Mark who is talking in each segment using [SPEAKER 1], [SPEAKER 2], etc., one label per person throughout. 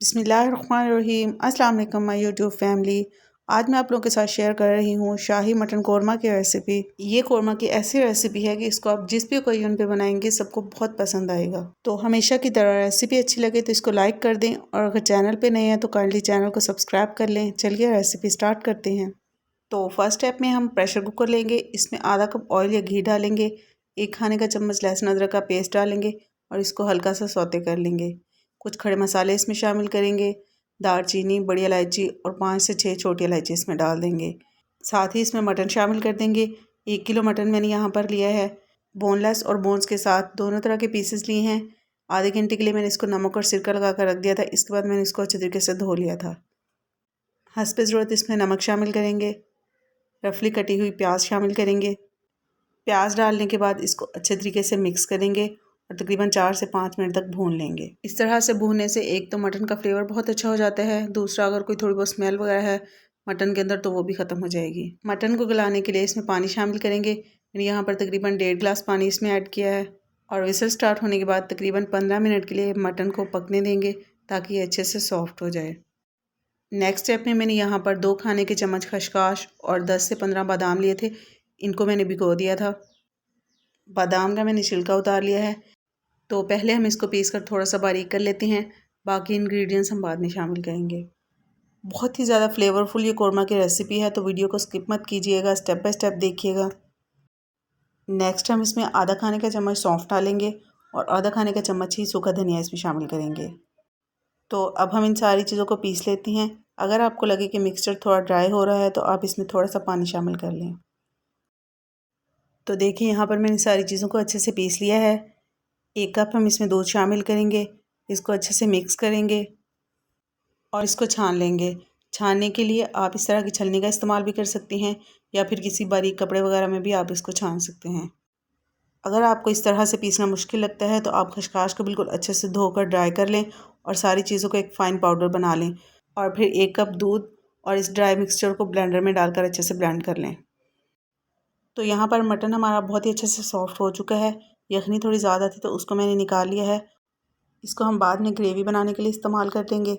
[SPEAKER 1] बिस्मिल्लाहिर्रहमानिर्रहीम। अस्सलाम वालेकुम माय यूट्यूब फैमिली। आज मैं आप लोगों के साथ शेयर कर रही हूँ शाही मटन कौरमा की रेसिपी। ये कौरमा की ऐसी रेसिपी है कि इसको आप जिस भी ओकेजन पे बनाएंगे सबको बहुत पसंद आएगा। तो हमेशा की तरह रेसिपी अच्छी लगे तो इसको लाइक कर दें और अगर चैनल पे नए हैं तो काइंडली चैनल को सब्सक्राइब कर लें। चलिए रेसिपी स्टार्ट करते हैं। तो फर्स्ट स्टेप में हम प्रेशर कुकर लेंगे, इसमें आधा कप ऑयल या घी डालेंगे, 1 खाने का चम्मच लहसुन अदरक का पेस्ट डालेंगे और इसको हल्का सा सौते कर लेंगे। कुछ खड़े मसाले इसमें शामिल करेंगे, दालचीनी, बड़ी इलायची और 5 से 6 छोटी इलायची इसमें डाल देंगे। साथ ही इसमें मटन शामिल कर देंगे। 1 किलो मटन मैंने यहाँ पर लिया है, बोनलेस और बोन्स के साथ दोनों तरह के पीसेस लिए हैं। आधे घंटे के लिए मैंने इसको नमक और सिरका लगा कर रख दिया था। इसके बाद मैंने इसको अच्छे तरीके से धो लिया था। हस्ब ज़रूरत इसमें नमक शामिल करेंगे, रफली कटी हुई प्याज शामिल करेंगे। प्याज डालने के बाद इसको अच्छे तरीके से मिक्स करेंगे और तकरीबन 4 से 5 मिनट तक भून लेंगे। इस तरह से भूनने से एक तो मटन का फ्लेवर बहुत अच्छा हो जाता है, दूसरा अगर कोई थोड़ी बहुत स्मेल वगैरह है मटन के अंदर तो वो भी ख़त्म हो जाएगी। मटन को गलाने के लिए इसमें पानी शामिल करेंगे। मैंने यहाँ पर तकरीबन 1.5 गिलास पानी इसमें ऐड किया है और विसल स्टार्ट होने के बाद तकरीबन 15 मिनट के लिए मटन को पकने देंगे ताकि ये अच्छे से सॉफ्ट हो जाए। नेक्स्ट स्टेप में मैंने यहाँ पर 2 खाने के चम्मच खसकाश और 10 से 15 बादाम लिए थे, इनको मैंने भिगो दिया था। बादाम का मैंने छिलका उतार लिया है। तो पहले हम इसको पीस कर थोड़ा सा बारीक कर लेते हैं, बाकी इंग्रेडिएंट्स हम बाद में शामिल करेंगे। बहुत ही ज़्यादा फ्लेवरफुल ये कौरमा की रेसिपी है, तो वीडियो को स्किप मत कीजिएगा, स्टेप बाय स्टेप देखिएगा। नेक्स्ट हम इसमें आधा खाने का चम्मच सौंफ डालेंगे और आधा खाने का चम्मच ही सूखा धनिया इसमें शामिल करेंगे। तो अब हम इन सारी चीज़ों को पीस लेते हैं। अगर आपको लगे कि मिक्सचर थोड़ा ड्राई हो रहा है तो आप इसमें थोड़ा सा पानी शामिल कर लें। तो देखिए यहाँ पर मैंने सारी चीज़ों को अच्छे से पीस लिया है। 1 कप हम इसमें दूध शामिल करेंगे, इसको अच्छे से मिक्स करेंगे और इसको छान लेंगे। छानने के लिए आप इस तरह की छलनी का इस्तेमाल भी कर सकती हैं या फिर किसी बारीक कपड़े वगैरह में भी आप इसको छान सकते हैं। अगर आपको इस तरह से पीसना मुश्किल लगता है तो आप खसकाश को बिल्कुल अच्छे से धोकर ड्राई कर लें और सारी चीज़ों को एक फ़ाइन पाउडर बना लें और फिर 1 कप दूध और इस ड्राई मिक्सचर को ब्लेंडर में डालकर अच्छे से ब्लेंड कर लें। तो यहाँ पर मटन हमारा बहुत ही अच्छे से सॉफ्ट हो चुका है। यखनी थोड़ी ज़्यादा थी तो उसको मैंने निकाल लिया है। इसको हम बाद में ग्रेवी बनाने के लिए इस्तेमाल कर देंगे।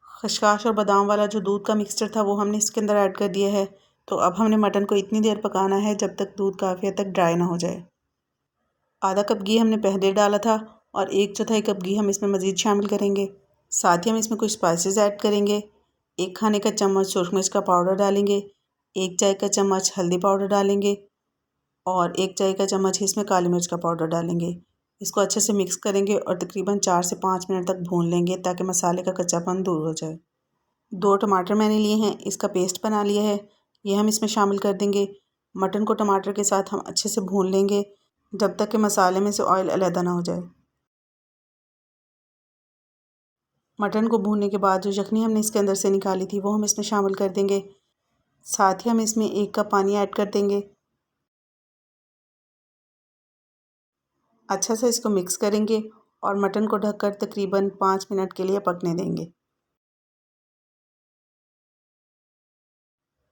[SPEAKER 1] खसकाश और बादाम वाला जो दूध का मिक्सचर था वो हमने इसके अंदर ऐड कर दिया है। तो अब हमने मटन को इतनी देर पकाना है जब तक दूध काफ़ी हद तक ड्राई ना हो जाए। आधा कप घी हमने पहले डाला था और 1/4 कप घी हम इसमें मज़ीद शामिल करेंगे। साथ ही हम इसमें कुछ स्पाइसेस ऐड करेंगे। 1 खाने का चम्मच सूरज मिर्च का पाउडर डालेंगे, 1 चाय का चम्मच हल्दी पाउडर डालेंगे और 1 चाय का चम्मच ही इसमें काली मिर्च का पाउडर डालेंगे। इसको अच्छे से मिक्स करेंगे और तकरीबन 4 से 5 मिनट तक भून लेंगे ताकि मसाले का कच्चापन दूर हो जाए। 2 टमाटर मैंने लिए हैं, इसका पेस्ट बना लिया है, ये हम इसमें शामिल कर देंगे। मटन को टमाटर के साथ हम अच्छे से भून लेंगे जब तक कि मसाले में से ऑयल अलहदा ना हो जाए। मटन को भूनने के बाद जो यखनी हमने इसके अंदर से निकाली थी वो हम इसमें शामिल कर देंगे। साथ ही हम इसमें 1 कप पानी ऐड कर देंगे। अच्छा से इसको मिक्स करेंगे और मटन को ढककर तकरीबन 5 मिनट के लिए पकने देंगे।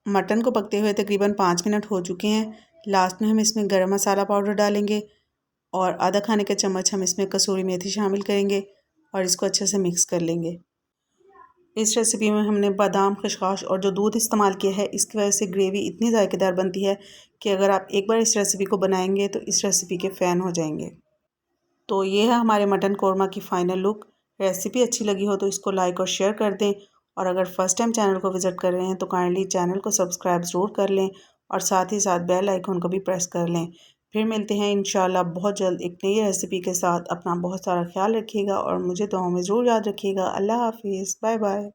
[SPEAKER 1] मटन को पकते हुए तकरीबन 5 मिनट हो चुके हैं। लास्ट में हम इसमें गरम मसाला पाउडर डालेंगे और आधा खाने का चम्मच हम इसमें कसूरी मेथी शामिल करेंगे और इसको अच्छे से मिक्स कर लेंगे। इस रेसिपी में हमने बादाम, खसकाश और जो दूध इस्तेमाल किया है इसकी वजह से ग्रेवी इतनी ज़ायकेदार बनती है कि अगर आप एक बार इस रेसिपी को बनाएंगे तो इस रेसिपी के फ़ैन हो जाएंगे। तो ये है हमारे मटन कौरमा की फ़ाइनल लुक। रेसिपी अच्छी लगी हो तो इसको लाइक और शेयर कर दें और अगर फ़र्स्ट टाइम चैनल को विज़िट कर रहे हैं तो काइंडली चैनल को सब्सक्राइब ज़रूर कर लें और साथ ही साथ बेल आइकन को भी प्रेस कर लें। फिर मिलते हैं इंशाल्लाह बहुत जल्द एक नई रेसिपी के साथ। अपना बहुत सारा ख्याल रखिएगा और मुझे दुआओं में ज़रूर याद रखिएगा। अल्लाह हाफिज़, बाय बाय।